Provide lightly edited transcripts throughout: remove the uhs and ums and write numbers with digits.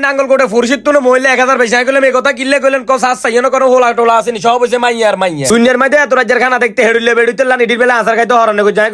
নাঙ্গল কোটে ফুরশিদ তুলে মহিলা 1000 বেশি গেলাম এই কথা কিল্লে কইলেন কস হাস চাইনো কোন হোলা টোলা আসেনি সব হইছে মাইয়ার মাইয়া শূন্যের মধ্যে এত রাজ্যের খানা দেখতে হেডুলে বেড়ুতে লানি ডির বেলা আসার খাইতে হরনে কই যায়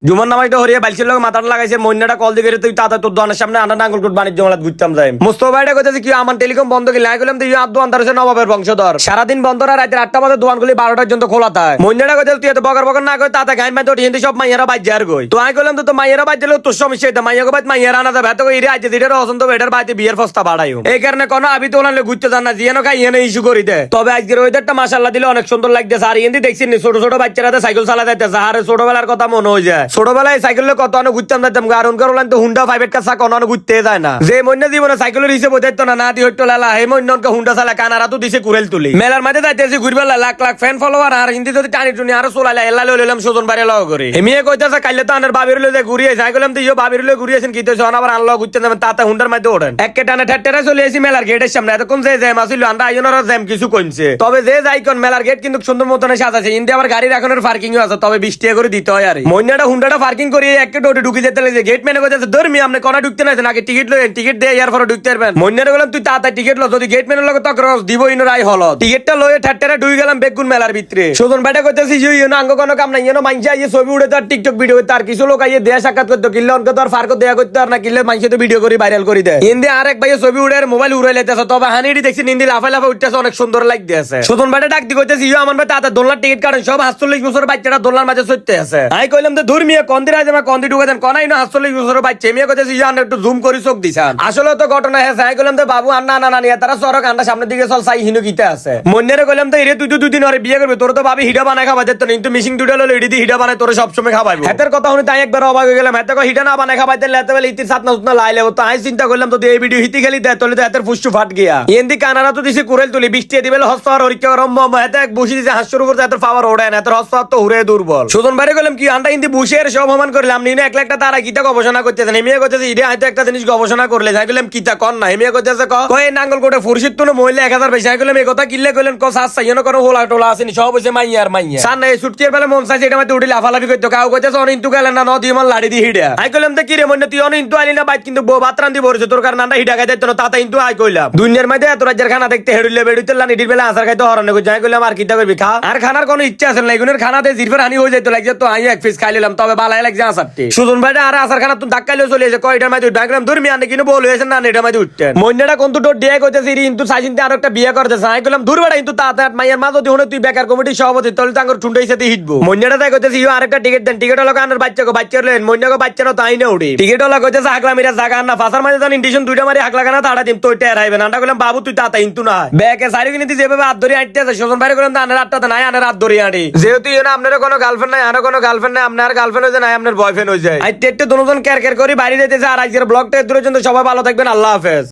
জুমন নামাইতে হরিয়া বাইছিল লোক মাথাটা লাগাইছে মইনাটা কল দিকে তুই তাতা তোর দোকানের সামনে আনা নাঙ্গল কোট বাণিজ্য মেলাত ঘুরতাম যাই মোস্তফা ভাইটা কইতাছে কি আমার টেলিকম বন্ধ কি লাই গেলাম তুই আব্দু আন্দার হইছে নবাবের বংশধর সারাদিন বন্ধ না রাতে 8টা বাজে দোকানগুলি 12টা পর্যন্ত খোলা থাকে মইনাটা কইতাছে তুই এত বকর বকর না কই তাতা গাইন মাইতে হিন্দি সব মাইয়ারা বাইজে আর কই তো আই কইলাম তো মাইয়ারা বাইজে তোর সমস্যা এটা মাইয়া কই মাইয়ারা আনা যাবে এত কই রে আইতে দিটার অসন্ত বেটার বাইতে বিয়ের প্রস্তাব বাড়াইও এই কারণে কোন আবি তো ওনালে ঘুরতে জান না জিয়ানো খাই এনে ইস্যু করি দে তবে আজকের ওয়েদারটা মাশাআল্লাহ দিলে অনেক সুন্দর লাগতেছে আর হিন্দি দেখছিস ছোট ছোট বাচ্চারা সাইকেল চালা যাইতেছে আর ছোটবেলার কথা মনে হয়ে যায় ছোটবেলায় সাইকেল কত অনেক ঘুরতাম যাইতাম কারণ কারণ তো হুন্ডা 5 কাছে কোন অনেক ঘুরতে যায় না যে মন্য জীবনে সাইকেলের হিসেবে বোঝাইতো না দি হইতো লালা হে মন্নকে হুন্ডা চালা কানারা তো দিছে কুরেল তুলি মেলার মাঝে যাইতেছি ঘুরবেলা লাখ লাখ ফ্যান ফলোয়ার আর হিন্দি যদি টানি টুনি আরো চলাইলা এল্লা লইলাম সুজন বাড়ি লগ করে এমিয়ে কইতাছে কাইলে তো আনার বাবির লই ঘুরিয়ে যাই গেলাম তো ইয়ো বাবির লই ঘুরিয়েছেন কি তো আবার আনলো ঘুরতে যাবেন তাতে হুন্ডার মধ্যে ওঠেন একে টানে ঠেট্টেরা চলে এসি মেলার গেটের সামনে এতক্ষণ যে জ্যাম আসিল আমরা আইজনের জ্যাম কিছু কমছে তবে যে যাই কোন মেলার গেট কিন্তু সুন্দর মতন সাজাছে ইন্দি আবার গাড়ি রাখানোর পার্কিংও আছে তবে 20 টাকা করে দিতে হয় আর মইনাটা হুন্ডাটা পার্কিং করিয়ে একে ডোটে ঢুকে যেতে লাগে গেট মেনে কইতাছে ধর্মি আপনি কোনা ঢুকতে না নাকি টিকিট লইেন টিকিট দিয়ে এর পরে ঢুকতে পারবেন মইনাটা বললাম তুই তাড়াতাড়ি টিকিট লো যদি গেট মেনে লগে তো ক্রস দিব ইনরাই হল টিকিটটা লয়ে ঠেট্টেরা ঢুকে গেলাম বেগুন মেলার ভিতরে সুজন ভাইটা কইতাছে ইউনো আঙ্গ কোন কাম নাই ইউনো মাইনছে আইয়ে ছবি উড়ে তার টিকটক ভিডিও তার কিছু লোক আইয়ে দেয়া সাক্ষাৎ করতে কিল্লে অনকে তো আর ফারকো দেয়া করতে আর না কিল্লে মাইনছে তো ভিডিও করে ভাইরাল করে দেয় ইন্দি আরেক ভাইয়ে ছবি উড়ে মোবাইল উড়াই লাইতেছে তবে হানিডি দেখছি ইন্দি লাফা লাফা উঠতেছে অনেক সুন্দর লাগতেছে সুজন ভাইটা ডাক দি কইতাছে ইউ আমার ভাই তাতে দোলনার টিকিট কাটেন সব 48 বছর বাচ্চাটা দোলনার মাঝে চড়তে আছে আই কইলাম তো ধর্মিয়া কন্দির আজ আমার কন্দি ঢুকে দেন কোনাই না 48 বছর বাচ্চা মেয়ে কইতাছে ইউ আন একটু জুম করে চোখ দিছান আসলে তো ঘটনা হ্যাঁ আই কইলাম তো বাবু আন্না না না নিয়া তারা সরক আন্না সামনের দিকে চল সাই হিনু গিতে আছে মন্নেরে কইলাম তো এরে তুই তো দুদিন আরে বিয়ে করবি তোর তো ভাবি হিডা বানায় খাবা যেত না কিন্তু মিশিং দুইটা ললে এডি দি হিডা বানায় তোর সব সময় খাওয়াইবো হাতের কথা শুনে তাই একবার অবাক হয়ে গেলাম হাতে কো হিডা না বানায় খাওয়াই দিলে এত বেলা ইতির সাত না লাইলে তো আই চিন্তা করলাম তো এই ভিডিও হিতি খেলি দেয় তোলে তো হাতের ফুসু ফাট গিয়া এন্দি কানারা তো দিছে কুরেল তুলি 20 টাকা দিবেল হস্ত আর হরিকা রম্ম হাতে এক বসি দিছে হাস্যর উপর হাতের পাওয়ার ওড়ে না তোর হস্ত তো হুরে দুর্বল সুজন বাইরে কইলাম কি আন্ডা ইন্দি বসের সব সমান করলাম নিনে এক লাখটা তারা কিতা গবেষণা করতেছে নেমিয়া কইতেছে ইডে হয়তো একটা জিনিস গবেষণা করলে যাই গেলাম কিতা কর না নেমিয়া কইতেছে কই নাঙ্গল কোটে ফুরশিদ তুলে মহিলা 1000 বেশি গেলাম এই কথা কিল্লে কইলেন কস হাস চাইনো কোন হোলা টোলা আসেনি সব হইছে মাইয়ার মাইয়া সান এই সুটকির বেলা মন চাইছে এটা মধ্যে উঠি লাফালাফি করতে কাউ কইতেছে অন ইন্তু গেলেন না নদী মান লাড়ি দি হিডা আই কইলাম তো কি রে মনে তুই অন ইন্তু আইলি না বাইত কিন্তু বউ ভাত রান্ধি বলছে তোর কারণে আন্ডা হিডা খাইতে তো তাতা ইন্তু আই কইলাম দুনিয়ার মধ্যে এত রাজ্যের খানা দেখতে হেডুলে বেড়ুতে লানি ডির বেলা আসার খাইতে হরনে কই যাই কইলাম আর কিতা করবি খা আর খানার কোনো ইচ্ছা আছে না এগুনের খানাতে জিরফের হানি হয়ে যাইতো লাগছে তো আই এক পিস খাইলাম তবে বালাই লাগছে আসারটি সুজন ভাইটা আর আসার খানা তুই ধাক্কাইলে চলে এসে কয়টার মধ্যে ডাকলাম ধর্মি আনে কিন্তু বল হয়েছে না এটার মধ্যে উঠতেন মন্ডাটা কোন তো ডে কইতেছি কিন্তু সাইজিনতে আর একটা বিয়ে করতেছে আই কইলাম দূর বেড়া কিন্তু তাতে মাইয়ার মা যদি হনে তুই বেকার কমিটির সভাপতি তাহলে তাঙ্গর ঠুন্ডাই সাথে হিটবো মন্ডাটা তাই কইতেছি ইউ আরেকটা টিকিট দেন টিকিট হলো কানের বাচ্চাকে বাচ্চার লেন মন্ডাকে বাচ্চা না তাই না উঠি টিকিট হলো কইতেছে আগলা মিরা জায়গা না ফাসার মাঝে জান ইন্ডিশন দুইটা মারি আগলা গানা তাড়া দিম তো এটা আইবে না আন্ডা কইলাম বাবু তুই তাতা ইন্তু না ব্যাকে সারি কিনে তুই যেভাবে হাত ধরে আইতে আছে সুজন বাইরে কইলাম আনের হাতটা নাই আনের হাত ধরে আড়ি যেহেতু ইউ না আপনার কোনো গার্লফ্রেন্ড নাই আর কোনো গার্লফ্রেন্ড নাই আপনার গার্লফ্রেন্ড হইছে না আপনার বয়ফ্রেন্ড হইছে আইতে একটু দুজন কেয়ার কেয়ার করি বাইরে যাইতেছে আর আজকের ব্লগটা দূরের জন্য সবাই ভালো থাকবেন আল্লাহ হাফেজ।